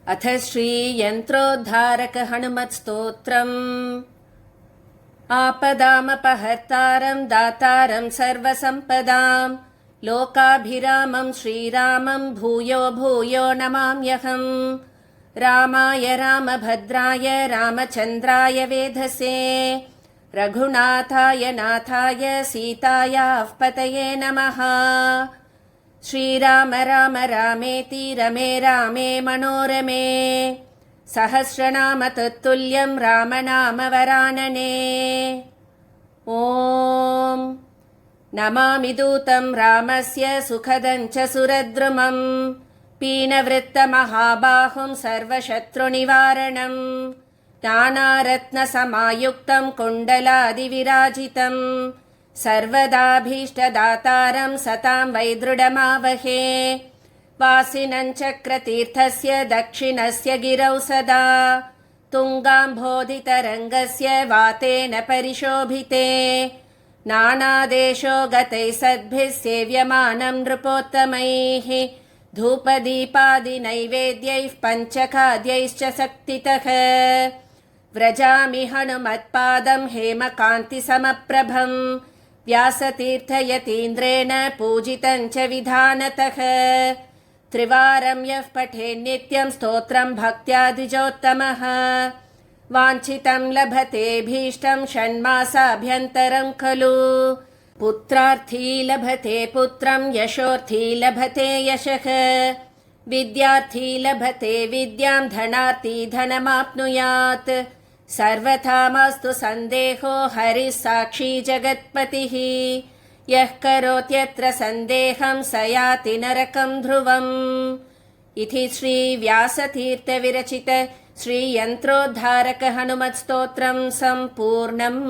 अथ श्रीयन्त्रोद्धारक हनुमत्स्तोत्रम्। आपदामपहर्तारं दातारं सर्वसम्पदां लोकाभिरामं श्रीरामं भूयो भूयो नमाम्यहम्। रामाय रामभद्राय रामचन्द्राय वेधसे रघुनाथाय नाथाय सीतायाः पतये नमः। श्रीराम राम रामेति रमे रामे मनोरमे सहस्रनाम तत्तुल्यं रामनाम वरानने। ॐ नमामि दूतं रामस्य सुखदं च सुरद्रुमं पीनवृत्तमहाबाहुं सर्वशत्रुनिवारणं नानारत्नसमायुक्तं कुण्डलादिविराजितं सर्वदाभीष्टदातारं सतां वैदृढमावहे। वासिनं चक्रतीर्थस्य दक्षिणस्य गिरौ सदा तुङ्गाम्भोधितरङ्गस्य वातेन परिशोभिते नानादेशो गतैः सद्भिः सेव्यमानं नृपोत्तमैः धूपदीपादिनैवेद्यैः पञ्चखाद्यैश्च शक्तितः। व्रजामि हनुमत्पादं हेमकान्तिसमप्रभं व्यासतीर्थयतीन्द्रेण पूजितं च विधानतः। त्रिवारं यः पठेन्नित्यं स्तोत्रं भक्त्या द्विजोत्तमः वाञ्छितं लभते भीष्टं षण्मासाभ्यन्तरं खलु। पुत्रार्थी लभते पुत्रं यशोर्थी लभते यशः विद्यार्थी लभते विद्यां धनार्थी धनमाप्नुयात्। सर्वथा मास्तु सन्देहो हरिः साक्षी जगत्पतिः यः करोत्यत्र सन्देहं स याति नरकं ध्रुवम्। इति श्रीव्यासतीर्थविरचित श्रीयन्त्रोद्धारक हनुमत्स्तोत्रं सम्पूर्णम्।